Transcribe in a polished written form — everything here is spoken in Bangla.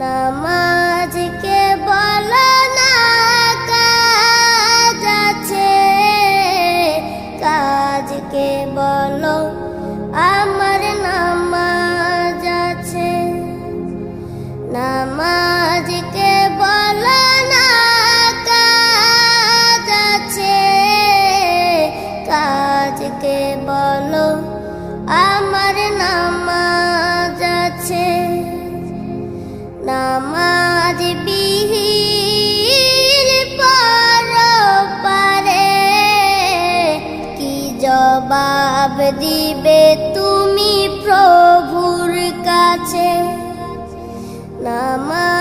নামাজকে বলো না কাজ আছে, কাজকে বলো আমার নামাজ আছে। নামাজকে বলো না কাজ আছে, কাজকে বলো আমার নামাজ আছে। নামাজ বিহীন পরপারে কি জবাব দিবে তুমি প্রভুর কাছে? নামাজ